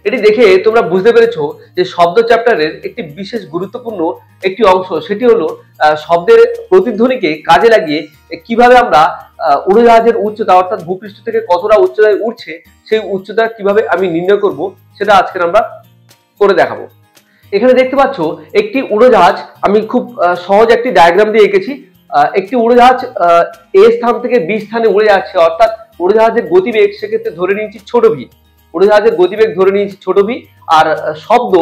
এটি দেখে তোমরা বুঝতে পেরেছো যে শব্দ চ্যাপ্টারের একটি বিশেষ গুরুত্বপূর্ণ একটি অংশ, সেটি হলো শব্দের প্রতিধ্বনিকে কাজে লাগিয়ে কিভাবে আমরা উড়োজাহাজের উচ্চতা অর্থাৎ ভূপৃষ্ঠ থেকে কতটা উচ্চতায় উঠছে সেই উচ্চতা কিভাবে আমি নির্ণয় করব সেটা আজকে আমরা করে দেখাবো। এখানে দেখতে পাচ্ছ একটি উড়োজাহাজ, আমি খুব সহজ একটি ডায়াগ্রাম দিয়ে এঁকেছি। একটি উড়োজাহাজ এ স্থান থেকে বি স্থানে উড়ে যাচ্ছে, অর্থাৎ উড়োজাহাজের গতিবেগ সেক্ষেত্রে ধরে নিয়েছি ছোট ভি। উড়োজাহাজের গতিবেগ ধরে নিয়েছি ছোট ভি, আর শব্দ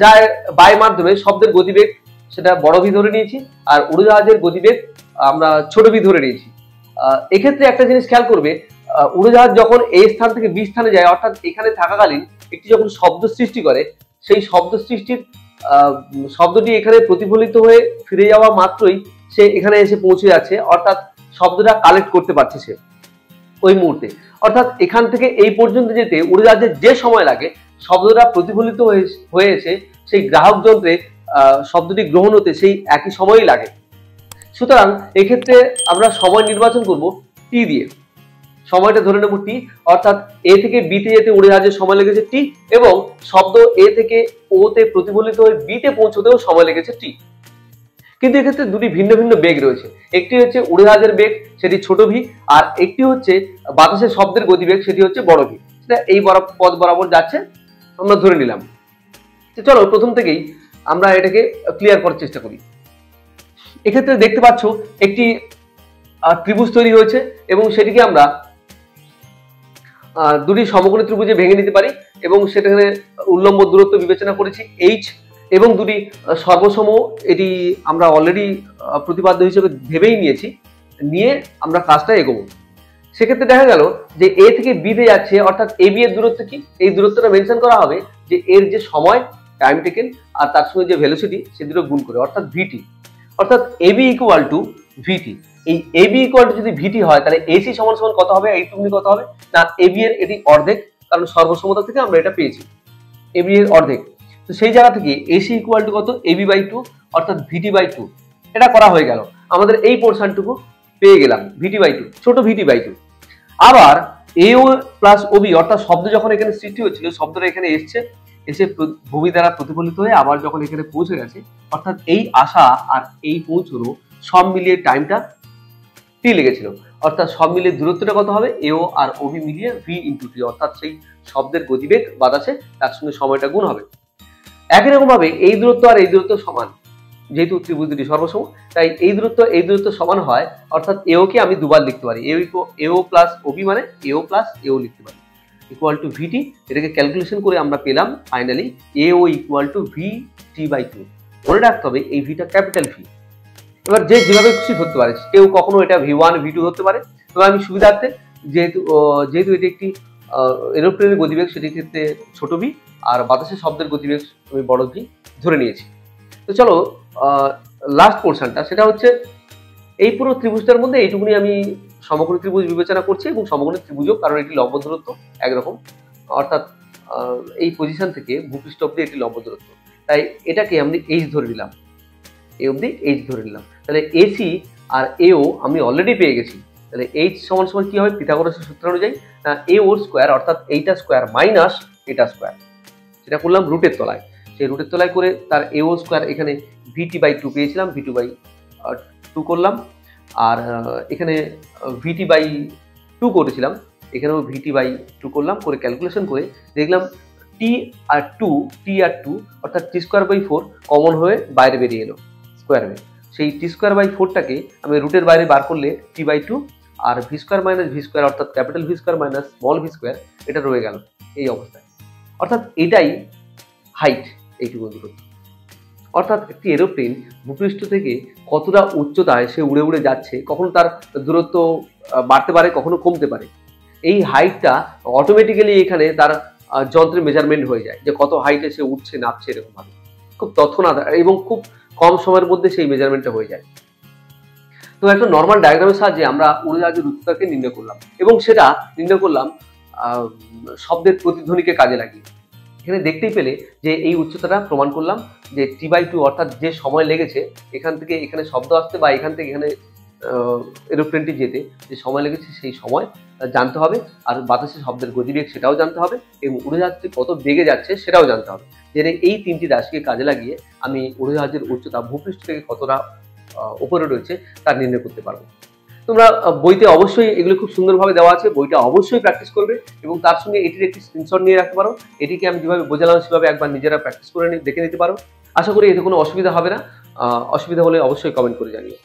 যায় বায়ুর মাধ্যমে শব্দের গতিবেগ সেটা বড় ভি ধরে নিয়েছি, আর উড়োজাহাজের গতিবেগ আমরা ছোট ভি ধরে নিয়েছি। এক্ষেত্রে একটা জিনিস খেয়াল করবে, উড়োজাহাজ যখন এ স্থান থেকে বি স্থানে যায় অর্থাৎ এখানে থাকাকালীন একটি যখন শব্দ সৃষ্টি করে, সেই শব্দ সৃষ্টির শব্দটি এখানে প্রতিফলিত হয়ে ফিরে যাওয়া মাত্রই সে এখানে এসে পৌঁছে যাচ্ছে, অর্থাৎ শব্দটা কালেক্ট করতে পারছে সে ওই মুহূর্তে। অর্থাৎ এখান থেকে এই পর্যন্ত যেতে উড়োজাহাজের যে সময় লাগে শব্দটা প্রতিফলিত হয়ে এসে সেই গ্রাহক যন্ত্রে শব্দটি গ্রহণ হতে সেই একই সময়ই লাগে। সুতরাং এক্ষেত্রে আমরা সময় নির্বাচন করব টি দিয়ে। সময়টা ধরে নেব টি, অর্থাৎ এ থেকে বিতে যেতে উড়োজাহাজের সময় লেগেছে টি, এবং শব্দ এ থেকে ও তে প্রতিফলিত হয়ে বিতে পৌঁছতেও সময় লেগেছে টি। কিন্তু এক্ষেত্রে দুটি ভিন্ন ভিন্ন বেগ রয়েছে। একটি হচ্ছে উড়োজাহাজের বেগ, সেটি ছোট ভি, আর একটি হচ্ছে বাতাসের শব্দের গতিবেগ, সেটি হচ্ছে বড় ভি। সেটা এই পথ বরাবর যাচ্ছে আমরা ধরে নিলাম। চলো প্রথম থেকেই আমরা এটাকে ক্লিয়ার করার চেষ্টা করি। এক্ষেত্রে দেখতে পাচ্ছ একটি ত্রিভুজ তৈরি হয়েছে এবং সেটিকে আমরা দুটি সমকোণী ত্রিভুজে ভেঙে নিতে পারি, এবং সেখানে উল্লম্ব দূরত্ব বিবেচনা করেছি এইচ, এবং দুটি সর্বসম এটি আমরা অলরেডি প্রতিপাদ্য হিসেবে ভেবেই নিয়ে আমরা কাজটা এগোবো। সেক্ষেত্রে দেখা গেল যে এ থেকে বিতে যাচ্ছে, অর্থাৎ এ বি এর দূরত্ব কি, এই দূরত্বটা মেনশন করা হবে যে এর যে সময় টাইম টেকেন আর তার সঙ্গে যে ভেলোসিটি সে দুটো গুণ করে, অর্থাৎ ভিটি। অর্থাৎ এবি ইকুয়াল টু ভিটি। এই এবি ইকুয়াল টু যদি ভিটি হয় তাহলে এসি সমান সমান কত হবে, এইটুকুনি কত হবে না, এবি এর এটি অর্ধেক, কারণ সর্বসমতা থেকে আমরা এটা পেয়েছি এবি এর অর্ধেক। তো সেই জায়গা থেকে এসি ইকুয়াল টু কত, এবি বাই টু, অর্থাৎ ভিটি বাই টু। এটা করা হয়ে গেল, আমাদের এই পোর্শনটুকু পেয়ে গেলাম ভিটি বাই টু, ছোট ভিটি বাই টু। আবার এও প্লাস ওবি, অর্থাৎ শব্দ যখন এখানে সৃষ্টি হচ্ছিল শব্দটা এখানে এসে ভূমি দ্বারা প্রতিফলিত হয়ে আবার যখন এখানে পৌঁছে গেছে, অর্থাৎ এই আসা আর এই পৌঁছানো সব মিলিয়ে টাইমটা টি লেগেছিল। অর্থাৎ সব মিলিয়ে দূরত্বটা কত হবে, এও আর ওবি মিলিয়ে ভি ইন্টু টি, অর্থাৎ সেই শব্দের গতিবেগ বাতাসে তার সঙ্গে সময়টা গুণ হবে। একই রকম ভাবে এই দূরত্ব আর এই দূরত্ব সমান, যেহেতু ত্রিভুজ দুটি সর্বসম, তাই এই দূরত্ব সমান হয়, অর্থাৎ এও কে আমি দুবার লিখতে পারি, এও প্লাস ওবি মানে এও প্লাস এও লিখতে পারি, ইকুয়াল টু ভিটি। এটাকে ক্যালকুলেশন করে আমরা পেলাম finally AO equal to V T by two. মনে রাখতে হবে এই ভিটা ক্যাপিটাল ভি। এবার যে যেভাবে খুশি ধরতে পারে, কেউ কখনো এটা ভি ওয়ান ভি টু ধরতে পারে, তবে আমি সুবিধার্থে যেহেতু এটি একটি এরোপ্লেনের গতিবেগ সেটির ক্ষেত্রে ছোট ভি, আর বাতাসের শব্দের গতিবেগ আমি বড় ভি ধরে নিয়েছি। তো চলো লাস্ট পোর্শনটা, সেটা হচ্ছে এই পুরো ত্রিভুজটার মধ্যে এইটুকুনি আমি সমকোণী ত্রিভুজ বিবেচনা করছি, এবং সমকোণী ত্রিভুজও কারণ এটি লম্ব দূরত্ব একরকম, অর্থাৎ এই পজিশন থেকে ভূপৃষ্ঠ অব্দি এটি লম্ব দূরত্ব, তাই এটাকে আমি এইচ ধরে নিলাম, এ অব্দি এইচ ধরে নিলাম। তাহলে এসি আর এও আমি অলরেডি পেয়ে গেছি। তাহলে এইচ সমান সমান কি হবে, পিথাগোরাসের সূত্র অনুযায়ী এ ওর স্কোয়ার, অর্থাৎ এইটা স্কোয়ার মাইনাস এটা স্কোয়ার, সেটা করলাম রুটের তলায়। সেই রুটের তলায় করে তার এ ও স্কোয়ার, এখানে ভিটি বাই টু পেয়েছিলাম, ভি টু বাই টু করলাম, আর এখানে ভিটি বাই টু করেছিলাম, এখানেও ভিটি বাই টু করলাম, করে ক্যালকুলেশন করে দেখলাম টি আর টু অর্থাৎ টি স্কোয়ার বাই ফোর কমন হয়ে বাইরে বেরিয়ে এলো স্কোয়ার হয়ে। সেই টি স্কোয়ার বাই ফোরটাকে আমি রুটের বাইরে বার করলে টি বাই টু, আর V square minus V square অর্থাৎ capital V square minus small V square, এটা রয়ে গেল এই অবস্থায়। অর্থাৎ এটাই হাইট, এইটুকু দূরত্ব। অর্থাৎ একটি এরোপ্লেন ভূপৃষ্ঠ থেকে কতটা উচ্চতায় সে উড়ে উড়ে যাচ্ছে, কখনো তার দূরত্ব বাড়তে পারে কখনো কমতে পারে, এই হাইটটা অটোমেটিক্যালি এখানে তার যন্ত্রের মেজারমেন্ট হয়ে যায় যে কত হাইটে সে উঠছে নামছে, এরকম ভাবে খুব তৎক্ষণাৎ এবং খুব কম সময়ের মধ্যে সেই মেজারমেন্টটা হয়ে যায়। তো একটা নর্মাল ডায়াগ্রামের সাহায্যে আমরা উড়োজাহাজের উচ্চতাকে নির্ণয় করলাম, এবং সেটা নির্ণয় করলাম শব্দের প্রতিধ্বনিকে কাজে লাগিয়ে। এখানে দেখতেই পেলে যে এই উচ্চতাটা প্রমাণ করলাম যে টি বাই টু, অর্থাৎ যে সময় লেগেছে এখান থেকে এখানে শব্দ আসতে বা এখান থেকে এখানে এরোপ্লেনটি যেতে যে সময় লেগেছে সেই সময় জানতে হবে, আর বাতাসের শব্দের গতিবেগ সেটাও জানতে হবে, এবং উড়োজাহাজটি কত বেগে যাচ্ছে সেটাও জানতে হবে। জেনে এই 3টি রাশিকে কাজে লাগিয়ে আমি উড়োজাহাজের উচ্চতা ভূপৃষ্ঠ থেকে কতটা উপরে রয়েছে তা নির্ণয় করতে পারবো। তোমরা বইতে অবশ্যই এগুলো খুব সুন্দরভাবে দেওয়া আছে, বইটা অবশ্যই প্র্যাকটিস করবে এবং তার সঙ্গে এটির একটি স্ক্রিনশট নিয়ে রাখতে পারো। এটিকে আমি যেভাবে বোঝালাম সেভাবে একবার নিজেরা প্র্যাকটিস করে দেখে নিতে পারো। আশা করি এতে কোনো অসুবিধা হবে না। অসুবিধা হলে অবশ্যই কমেন্ট করে জানিও।